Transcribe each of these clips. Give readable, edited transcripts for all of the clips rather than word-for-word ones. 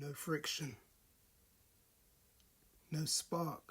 No friction. No spark.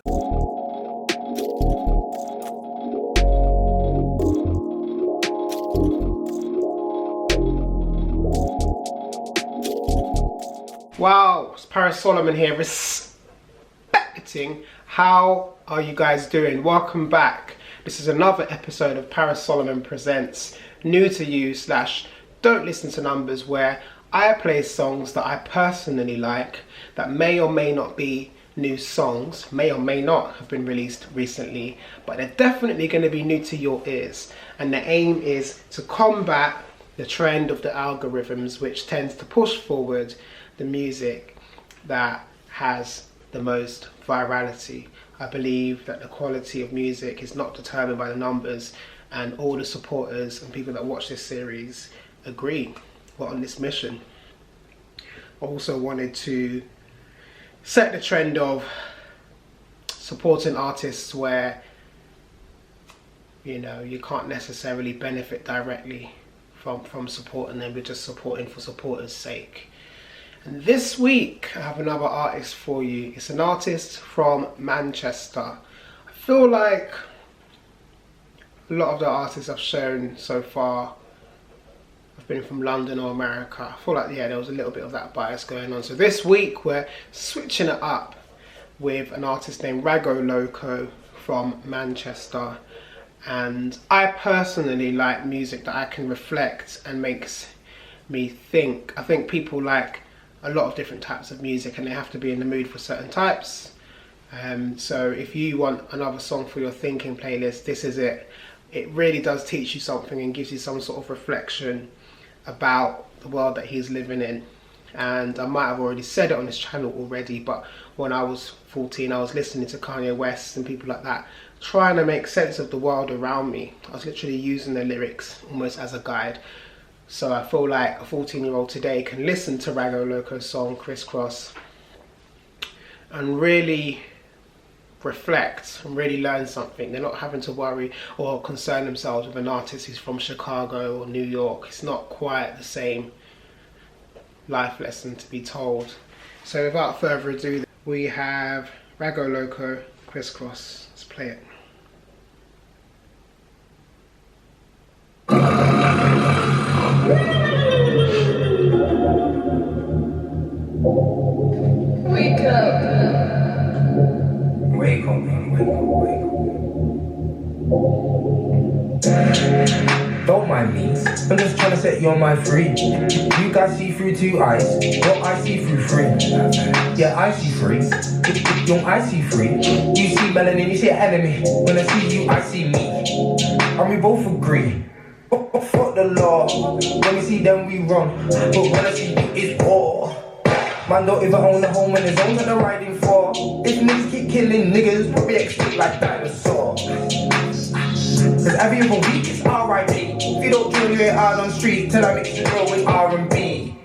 Wow, it's Solemn here, respecting. How are you guys doing? Welcome back. This is another episode of Solemn Presents New to You / Don't Listen to Numbers, where I play songs that I personally like that may or may not be new songs, may or may not have been released recently, but they're definitely going to be new to your ears. And the aim is to combat the trend of the algorithms, which tends to push forward the music that has the most virality. I believe that the quality of music is not determined by the numbers, and all the supporters and people that watch this series agree. We're on this mission. I also wanted to set the trend of supporting artists where, you know, you can't necessarily benefit directly from supporting them, but just supporting for supporters' sake. And this week I have another artist for you. It's an artist from Manchester. I feel like a lot of the artists I've shown so far have been from London or America. I feel like, yeah, there was a little bit of that bias going on. So this week we're switching it up with an artist named Rago Loco from Manchester. And I personally like music that I can reflect and makes me think. I think people like a lot of different types of music and they have to be in the mood for certain types. So if you want another song for your thinking playlist, this is it. It really does teach you something and gives you some sort of reflection about the world that he's living in. And I might have already said it on this channel already, but when I was 14 I was listening to Kanye West and people like that, trying to make sense of the world around me. I was literally using the lyrics almost as a guide. So I feel like a 14-year-old today can listen to Rago Loco's song Kross and really reflect and really learn something. They're not having to worry or concern themselves with an artist who's from Chicago or New York. It's not quite the same life lesson to be told. So without further ado, we have Rago Loco, Kross. Let's play it. Wake up. Wake up, man, wake up, wake up. Don't mind me, I'm just trying to set your mind free. You guys see through two eyes, well I see through three. Yeah, I see three, young I see three. You see melanin, you see enemy. When I see you, I see me. And we both agree. Fuck the law, when we see them we run. But when I see you, it's war. Man don't even own a home when there's own that they're riding for. If niggas keep killing niggas, we'll be extinct like dinosaurs. Cause every other week it's R.I.P. If you don't kill you ain't out on the street, till I mix the drill with R&B.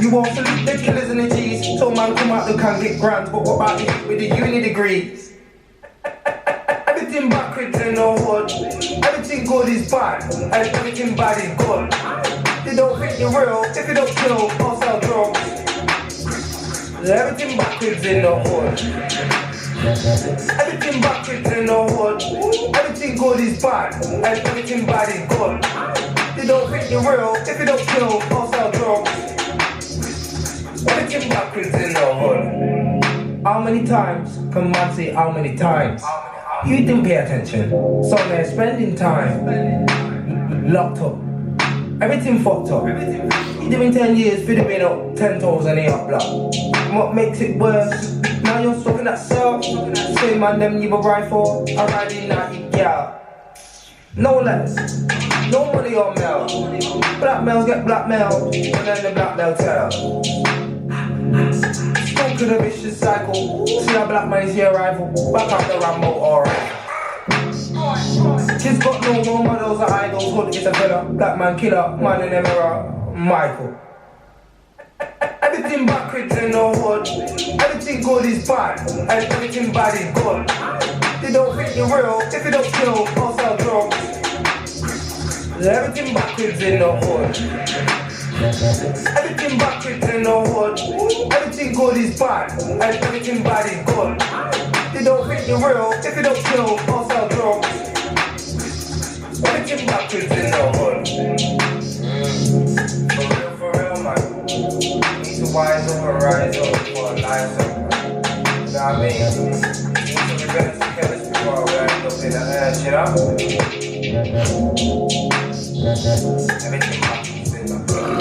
You won't salute the killers and the G's, so man come out the can get grand. But what about you with the uni degrees? Everything backwards in the hood, everything good is bad, and everything bad is good. They don't think you're real if you don't kill or sell drugs. Everything backwards in the hood. Everything backwards in the hood. Everything good is bad, and everything bad is good. They don't think you're real if you don't kill or sell drugs. Everything backwards in the hood. How many times can man say how many times? You didn't pay attention, so they're spending time locked up. Everything fucked up. You doing 10 years for doing up 10 toes and they up block. What makes it worse? Now you're sucking that surf. Same man them you were rifle. I ride in that you get. No less, no money or mail. Black males get blackmailed, and then the blackmail tell. Stuck in a vicious cycle. See a black man is your rival. Back up the Rambo, alright. Kids got no more models or idols. Hood is a fella, black man killer, man in the mirror, Michael. Everything backwards in the hood. Everything good is bad, and everything bad is good. They don't think you're real if you don't kill or sell drugs. Everything backwards in the hood. Everything backwards in the hood. Everything good is bad, and everything bad is good. They don't think you're real if you don't kill or sell drugs. Everything backwards in the hood. For real, man. Need to wise up and rise up for a life up. You know what I mean? Need to be better to careless before we end up in the earth, you know? Everything backwards in the hood.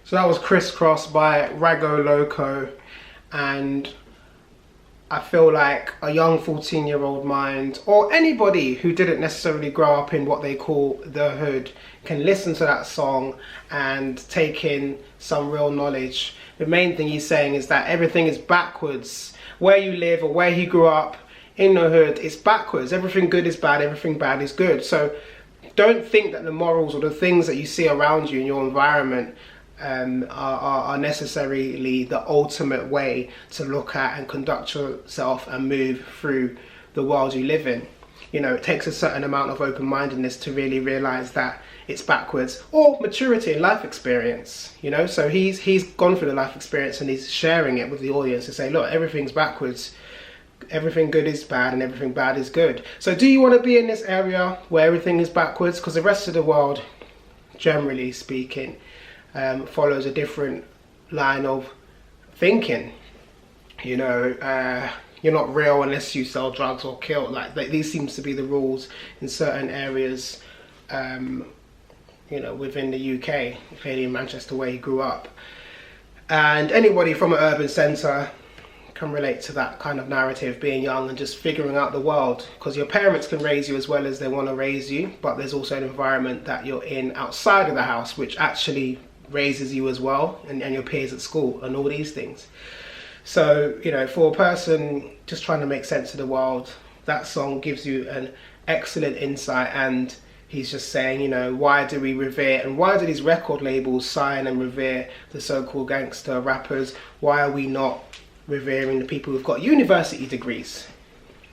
So that was Kross by Rago, Loco, and I feel like a young 14-year-old mind, or anybody who didn't necessarily grow up in what they call the hood, can listen to that song and take in some real knowledge. The main thing he's saying is that everything is backwards. Where you live or where he grew up in the hood, it's backwards. Everything good is bad, everything bad is good. So don't think that the morals or the things that you see around you in your environment are necessarily the ultimate way to look at and conduct yourself and move through the world you live in. You know, it takes a certain amount of open-mindedness to really realize that it's backwards, or maturity and life experience, you know. So he's gone through the life experience and he's sharing it with the audience to say, look, everything's backwards, everything good is bad and everything bad is good. So do you want to be in this area where everything is backwards? Because the rest of the world, generally speaking, follows a different line of thinking. You know, you're not real unless you sell drugs or kill. Like these seems to be the rules in certain areas, you know, within the UK, clearly in Manchester where he grew up. And anybody from an urban centre can relate to that kind of narrative, being young and just figuring out the world, because your parents can raise you as well as they want to raise you, but there's also an environment that you're in outside of the house which actually raises you as well, and your peers at school and all these things. So, you know, for a person just trying to make sense of the world, that song gives you an excellent insight. And he's just saying, you know, why do we revere, and why do these record labels sign and revere the so-called gangster rappers? Why are we not revering the people who've got university degrees?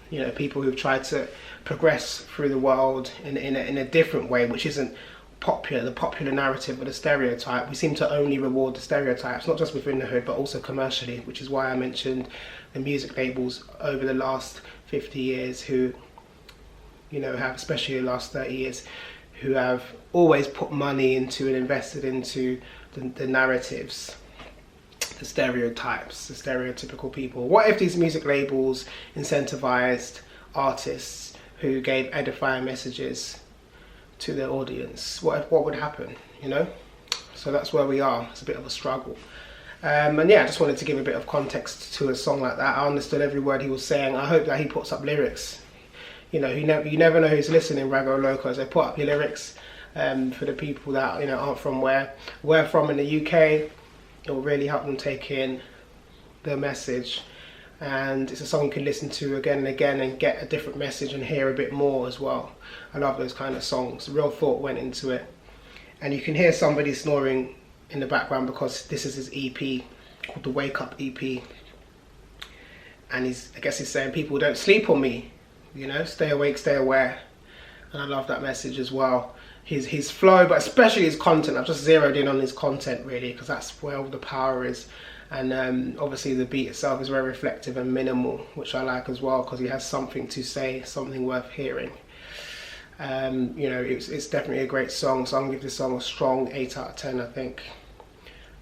You know, people who've tried to progress through the world in a different way, which isn't the popular narrative or the stereotype. We seem to only reward the stereotypes, not just within the hood, but also commercially, which is why I mentioned the music labels over the last 50 years who, you know, have, especially the last 30 years, who have always put money into and invested into the narratives, the stereotypes, the stereotypical people. What if these music labels incentivized artists who gave edifying messages to their audience? What would happen, you know? So that's where we are. It's a bit of a struggle. And yeah, I just wanted to give a bit of context to a song like that. I understood every word he was saying. I hope that he puts up lyrics. You know, you never know who's listening, Rago, Loco. So put up your lyrics for the people that, you know, aren't from where we're from in the UK. It will really help them take in the message. And it's a song you can listen to again and again and get a different message and hear a bit more as well. I love those kind of songs. Real thought went into it. And you can hear somebody snoring in the background because this is his EP called the Wake Up EP. And I guess he's saying, people don't sleep on me, you know, stay awake, stay aware. And I love that message as well. His flow, but especially his content. I've just zeroed in on his content really, because that's where all the power is. And obviously the beat itself is very reflective and minimal, which I like as well, because he has something to say, something worth hearing. You know, it's definitely a great song, so I'm going to give this song a strong 8 out of 10, I think,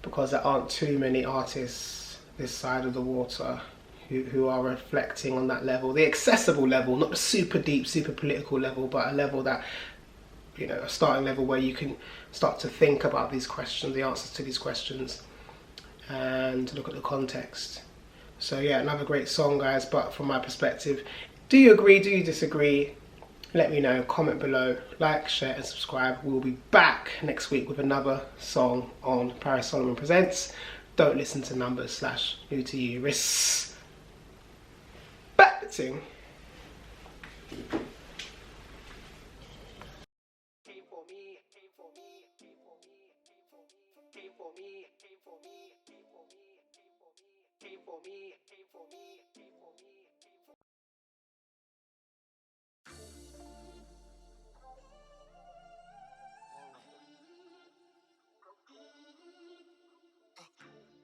because there aren't too many artists this side of the water who are reflecting on that level, the accessible level, not the super deep, super political level, but a level that, you know, a starting level where you can start to think about these questions, the answers to these questions, and look at the context. So yeah, another great song, guys. But from my perspective, do you agree, do you disagree? Let me know, comment below, like, share and subscribe. We'll be back next week with another song on Solemn Presents. Don't listen to numbers / new to you. Riss. Back to